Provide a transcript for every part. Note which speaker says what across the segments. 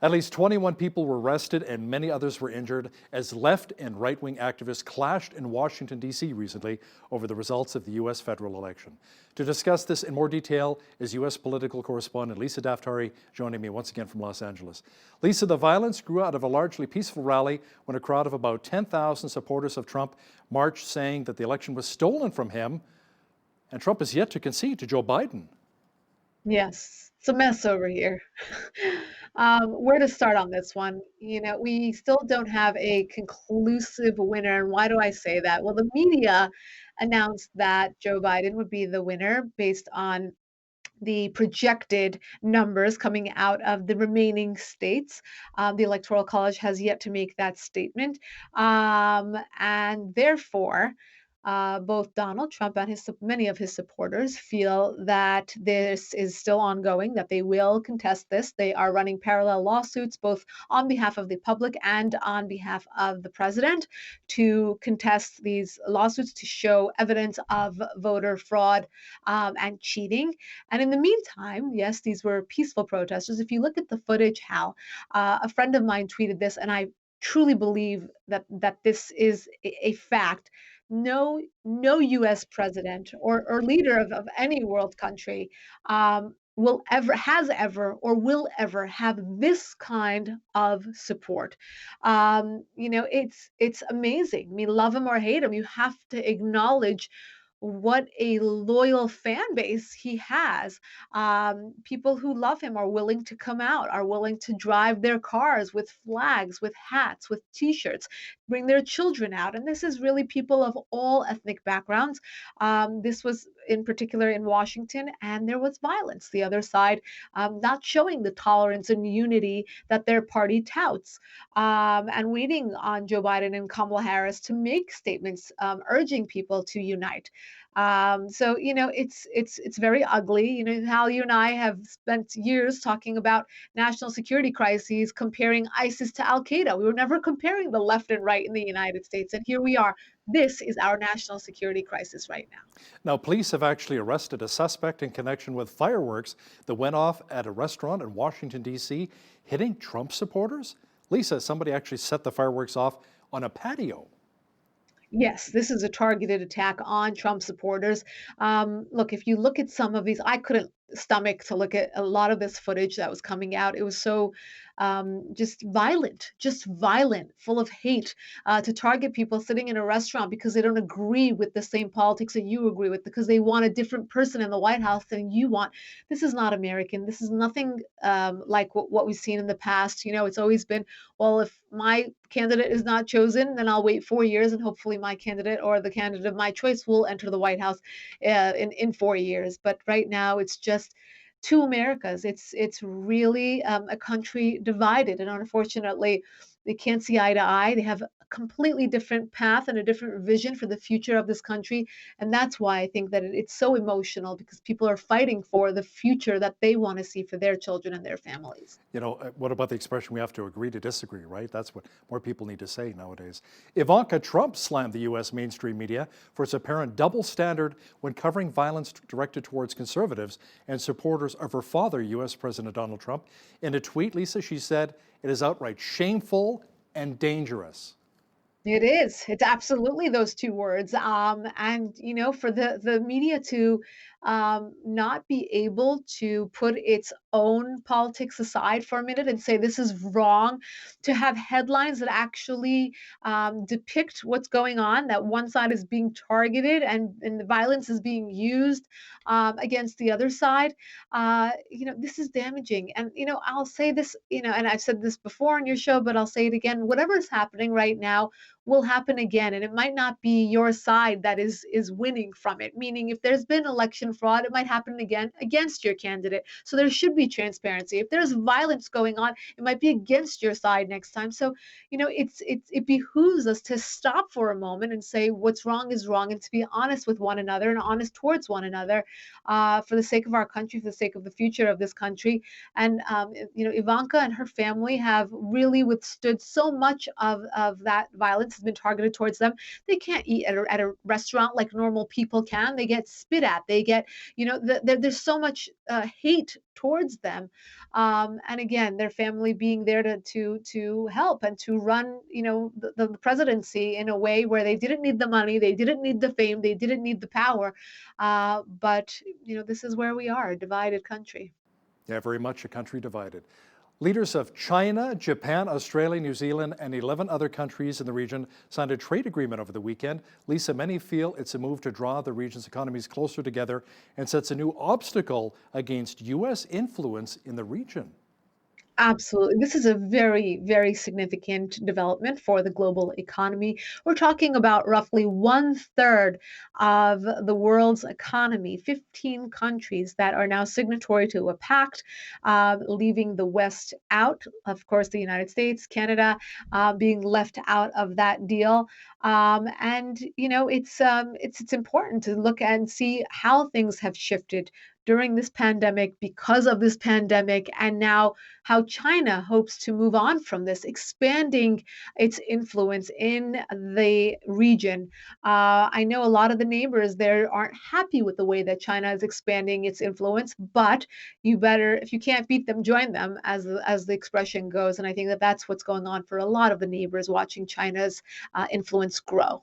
Speaker 1: At least 21 people were arrested and many others were injured as left and right-wing activists clashed in Washington, D.C. recently over the results of the U.S. federal election. To discuss this in more detail is U.S. political correspondent Lisa Daftari joining me once again from Los Angeles. Lisa, the violence grew out of a largely peaceful rally when a crowd of about 10,000 supporters of Trump marched saying that the election was stolen from him, and Trump is yet to concede to Joe Biden.
Speaker 2: Yes, it's a mess over here. Where to start on this one? We still don't have a conclusive winner. And why do I say that? Well, the media announced that Joe Biden would be the winner based on the projected numbers coming out of the remaining states. The Electoral College has yet to make that statement. And therefore, both Donald Trump and many of his supporters feel that this is still ongoing, that they will contest this. They are running parallel lawsuits, both on behalf of the public and on behalf of the president, to contest these lawsuits to show evidence of voter fraud and cheating. And in the meantime, yes, these were peaceful protesters. If you look at the footage, Hal, a friend of mine tweeted this, and I truly believe that this is a fact. No U.S. president or leader of any world country will ever has ever or will ever have this kind of support. It's amazing. I mean, love him or hate him, you have to acknowledge what a loyal fan base he has. People who love him are willing to come out, are willing to drive their cars with flags, with hats, with T-shirts, bring their children out. And this is really people of all ethnic backgrounds. This was in particular in Washington, and there was violence. The other side not showing the tolerance and unity that their party touts, and waiting on Joe Biden and Kamala Harris to make statements urging people to unite. So it's very ugly. Hal, you and I have spent years talking about national security crises, comparing ISIS to Al Qaeda. We were never comparing the left and right in the United States, and here we are. This is our national security crisis right now.
Speaker 1: Now, police have actually arrested a suspect in connection with fireworks that went off at a restaurant in Washington, D.C., hitting Trump supporters. Lisa, somebody actually set the fireworks off on a patio.
Speaker 2: Yes, this is a targeted attack on Trump supporters. Look, if you look at some of these, I couldn't stomach to look at a lot of this footage that was coming out. It was so just violent, full of hate, to target people sitting in a restaurant because they don't agree with the same politics that you agree with, because they want a different person in the White House than you want. This is not American. This is nothing like what we've seen in the past. It's always been, well, if my candidate is not chosen, then I'll wait 4 years and hopefully my candidate or the candidate of my choice will enter the White House in 4 years. But right now, it's just two Americas. It's really a country divided, and unfortunately, they can't see eye to eye. They have a completely different path and a different vision for the future of this country, and that's why I think that it's so emotional, because people are fighting for the future that they want to see for their children and their families.
Speaker 1: What about the expression, we have to agree to disagree, right? That's what more people need to say nowadays. Ivanka Trump slammed the U.S. mainstream media for its apparent double standard when covering violence directed towards conservatives and supporters of her father, U.S. President Donald Trump. In a tweet, Lisa, she said, "It is outright shameful and dangerous."
Speaker 2: It is. It's absolutely those two words. And for the media to not be able to put its own politics aside for a minute and say this is wrong, to have headlines that actually depict what's going on, that one side is being targeted and the violence is being used against the other side. This is damaging. And I'll say this, and I've said this before on your show, but I'll say it again. Whatever is happening right now will happen again, and it might not be your side that is winning from it. Meaning, if there's been election fraud, it might happen again against your candidate. So there should be transparency. If there's violence going on, it might be against your side next time. So it behooves us to stop for a moment and say what's wrong is wrong, and to be honest with one another and honest towards one another, for the sake of our country, for the sake of the future of this country. And Ivanka and her family have really withstood so much of that violence violence has been targeted towards them. They can't eat at a restaurant like normal people can. They get spit at. They get, there's so much hate towards them. And again, their family being there to help and to run, the presidency in a way where they didn't need the money, they didn't need the fame, they didn't need the power. But this is where we are, a divided country.
Speaker 1: Yeah, very much a country divided. Leaders of China, Japan, Australia, New Zealand, and 11 other countries in the region signed a trade agreement over the weekend. Lisa, many feel it's a move to draw the region's economies closer together and sets a new obstacle against U.S. influence in the region.
Speaker 2: Absolutely. This is a very, very significant development for the global economy. We're talking about roughly one third of the world's economy, 15 countries that are now signatory to a pact, leaving the West out. Of course, the United States, Canada being left out of that deal. And it's important to look and see how things have shifted during this pandemic, because of this pandemic, and now how China hopes to move on from this, expanding its influence in the region. I know a lot of the neighbors there aren't happy with the way that China is expanding its influence, but you better, if you can't beat them, join them, as the expression goes. And I think that that's what's going on for a lot of the neighbors watching China's influence grow.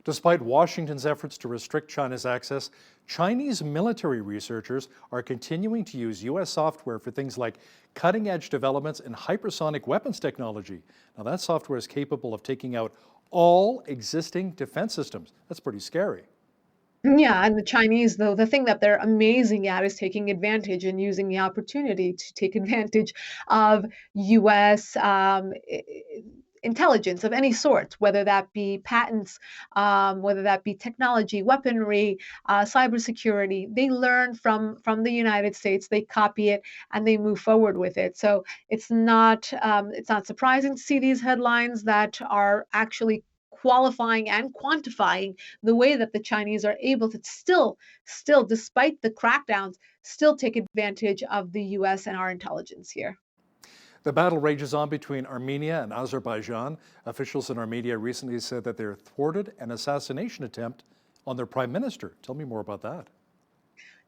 Speaker 1: Despite Washington's efforts to restrict China's access, Chinese military researchers are continuing to use U.S. software for things like cutting-edge developments in hypersonic weapons technology. Now, that software is capable of taking out all existing defense systems. That's pretty scary.
Speaker 2: Yeah, and the Chinese, though, the thing that they're amazing at is taking advantage and using the opportunity to take advantage of US intelligence of any sort, whether that be patents, whether that be technology, weaponry, cybersecurity. They learn from the United States, they copy it, and they move forward with it. So it's not surprising to see these headlines that are actually qualifying and quantifying the way that the Chinese are able to still, despite the crackdowns, still take advantage of the US and our intelligence here.
Speaker 1: The battle rages on between Armenia and Azerbaijan. Officials in Armenia recently said that they thwarted an assassination attempt on their prime minister. Tell me more about that.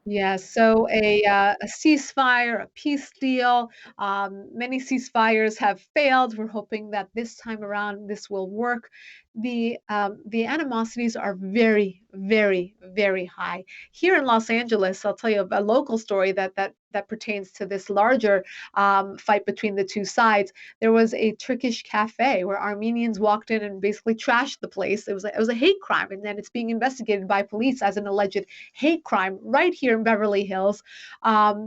Speaker 2: Yeah, so a ceasefire, a peace deal. Many ceasefires have failed. We're hoping that this time around this will work. The animosities are very, very, very high. Here in Los Angeles, I'll tell you a local story that pertains to this larger fight between the two sides. There was a Turkish cafe where Armenians walked in and basically trashed the place. It was a hate crime, and then it's being investigated by police as an alleged hate crime right here in Beverly Hills,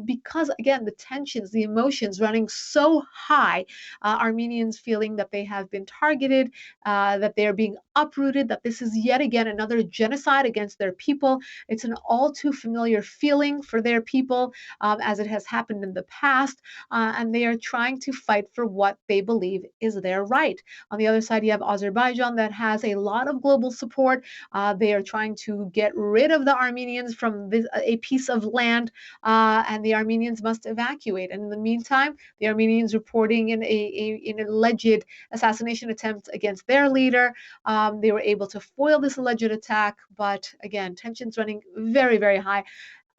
Speaker 2: because again the tensions, the emotions running so high. Armenians feeling that they have been targeted, that they are being uprooted, that this is yet again another genocide against their people. It's an all too familiar feeling for their people, as it has happened in the past, and they are trying to fight for what they believe is their right. On the other side, you have Azerbaijan that has a lot of global support. They are trying to get rid of the Armenians from a piece of land, and the Armenians must evacuate. And in the meantime, the Armenians reporting in an alleged assassination attempt against their leader. They were able to foil this alleged attack, but again, tensions running very, very high.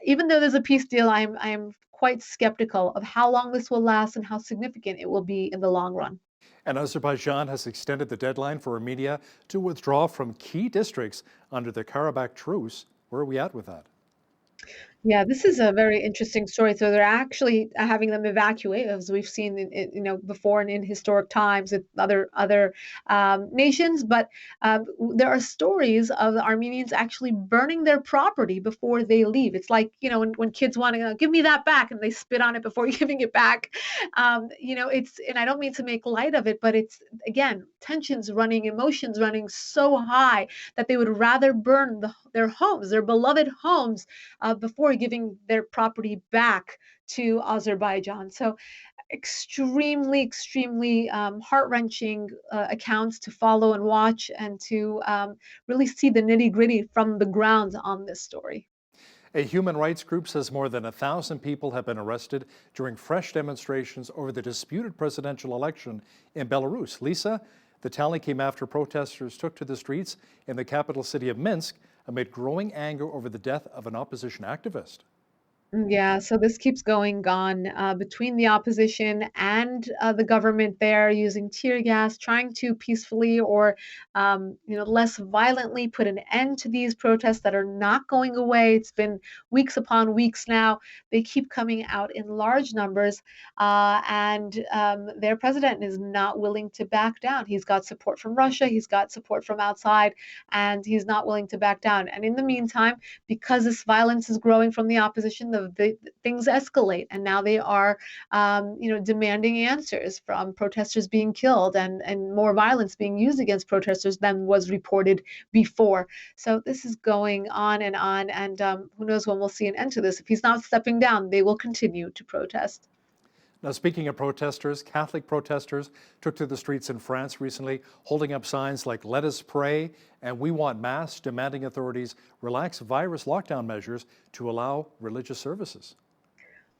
Speaker 2: Even though there's a peace deal, I am quite skeptical of how long this will last and how significant it will be in the long run.
Speaker 1: And Azerbaijan has extended the deadline for Armenia to withdraw from key districts under the Karabakh truce. Where are we at with that?
Speaker 2: Yeah, this is a very interesting story. So they're actually having them evacuate, as we've seen, before and in historic times with other nations. But there are stories of the Armenians actually burning their property before they leave. It's like when kids want to give me that back, and they spit on it before giving it back. And I don't mean to make light of it, but it's again tensions running, emotions running so high that they would rather burn their homes, their beloved homes, before giving their property back to Azerbaijan. So extremely, extremely heart-wrenching accounts to follow and watch, and to really see the nitty-gritty from the ground on this story.
Speaker 1: A human rights group says more than 1,000 people have been arrested during fresh demonstrations over the disputed presidential election in Belarus. Lisa, The tally came after protesters took to the streets in the capital city of Minsk amid growing anger over the death of an opposition activist.
Speaker 2: Yeah, so this keeps going on between the opposition and the government there using tear gas, trying to peacefully or less violently put an end to these protests that are not going away. It's been weeks upon weeks now. They keep coming out in large numbers, and their president is not willing to back down. He's got support from Russia, he's got support from outside, and he's not willing to back down. And in the meantime, because this violence is growing from the opposition, the things escalate, and now they are, demanding answers from protesters being killed and more violence being used against protesters than was reported before. So this is going on, and who knows when we'll see an end to this. If he's not stepping down, they will continue to protest.
Speaker 1: Now, speaking of protesters, Catholic protesters took to the streets in France recently, holding up signs like "Let us pray" and "We want Mass," demanding authorities relax virus lockdown measures to allow religious services.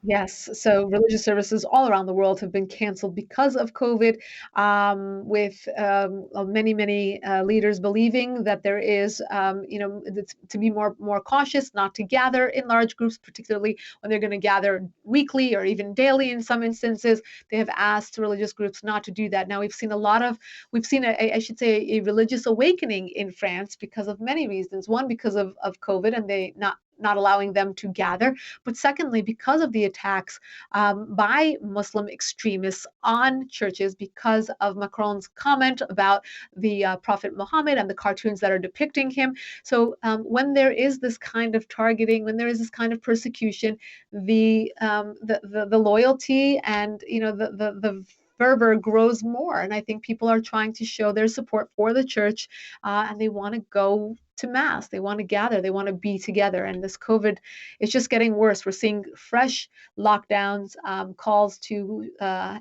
Speaker 2: Yes, so religious services all around the world have been canceled because of COVID, with many leaders believing that there is, to be more cautious, not to gather in large groups, particularly when they're going to gather weekly or even daily. In some instances, they have asked religious groups not to do that. Now we've seen I should say, a religious awakening in France because of many reasons. One, because of COVID, and they not allowing them to gather, but secondly, because of the attacks by Muslim extremists on churches because of Macron's comment about the Prophet Muhammad and the cartoons that are depicting him. So when there is this kind of targeting, when there is this kind of persecution, the loyalty and the fervor grows more. And I think people are trying to show their support for the church, and they want to go to mass. They want to gather. They want to be together. And this COVID is just getting worse. We're seeing fresh lockdowns, calls to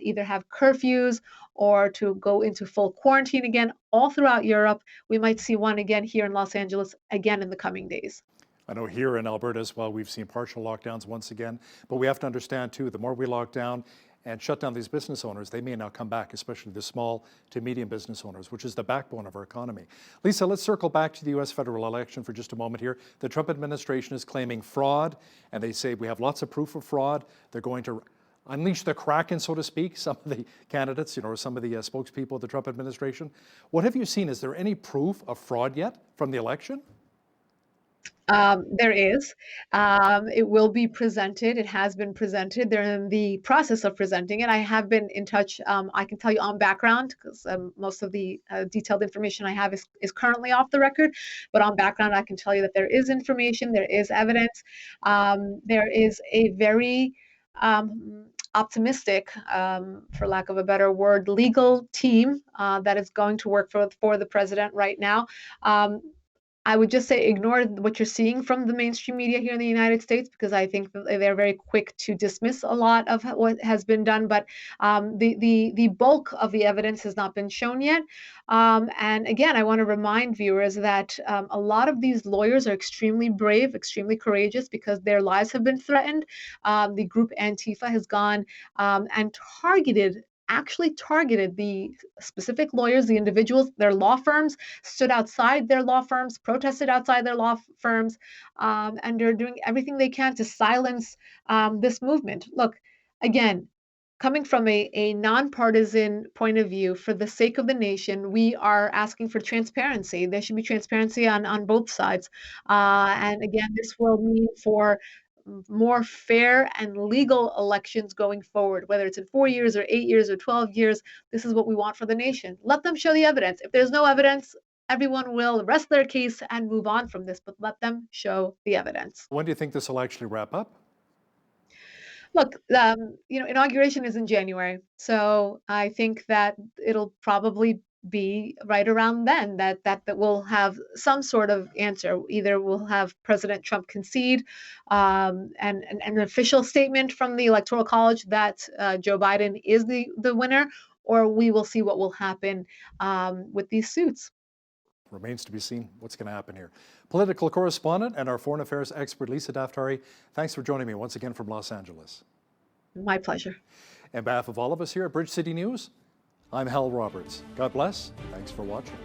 Speaker 2: either have curfews or to go into full quarantine again, all throughout Europe. We might see one again here in Los Angeles again in the coming days.
Speaker 1: I know here in Alberta as well, we've seen partial lockdowns once again, but we have to understand too, the more we lock down and shut down these business owners, they may not come back, especially the small to medium business owners, which is the backbone of our economy. Lisa, let's circle back to the U.S. federal election for just a moment here. The Trump administration is claiming fraud, and they say we have lots of proof of fraud. They're going to unleash the Kraken, so to speak, some of the candidates, or some of the spokespeople of the Trump administration. What have you seen? Is there any proof of fraud yet from the election?
Speaker 2: There is. It will be presented. It has been presented. They're in the process of presenting it. I have been in touch. I can tell you on background because most of the detailed information I have is currently off the record. But on background, I can tell you that there is information, there is evidence. There is a very optimistic, for lack of a better word, legal team that is going to work for the president right now. I would just say ignore what you're seeing from the mainstream media here in the United States, because I think they're very quick to dismiss a lot of what has been done. But the bulk of the evidence has not been shown yet. And again, I want to remind viewers that a lot of these lawyers are extremely brave, extremely courageous, because their lives have been threatened. The group Antifa has gone and actually targeted the specific lawyers, the individuals, their law firms, stood outside their law firms, protested outside their law firms, and they're doing everything they can to silence this movement. Look, again, coming from a nonpartisan point of view, for the sake of the nation, we are asking for transparency. There should be transparency on both sides. And again, this will mean for more fair and legal elections going forward, whether it's in 4 years or 8 years or 12 years. This is what we want for the nation. Let them show the evidence. If there's no evidence, everyone will rest their case and move on from this, but let them show the evidence.
Speaker 1: When do you think this will actually wrap up?
Speaker 2: Look, inauguration is in January, so I think that it'll probably be right around then that we'll have some sort of answer. Either we'll have President Trump concede and an official statement from the Electoral College that Joe Biden is the winner, or we will see what will happen with these suits.
Speaker 1: Remains to be seen what's going to happen here. Political correspondent and our foreign affairs expert, Lisa Daftari, thanks for joining me once again from Los Angeles.
Speaker 2: My pleasure.
Speaker 1: On behalf of all of us here at Bridge City News, I'm Hal Roberts. God bless. Thanks for watching.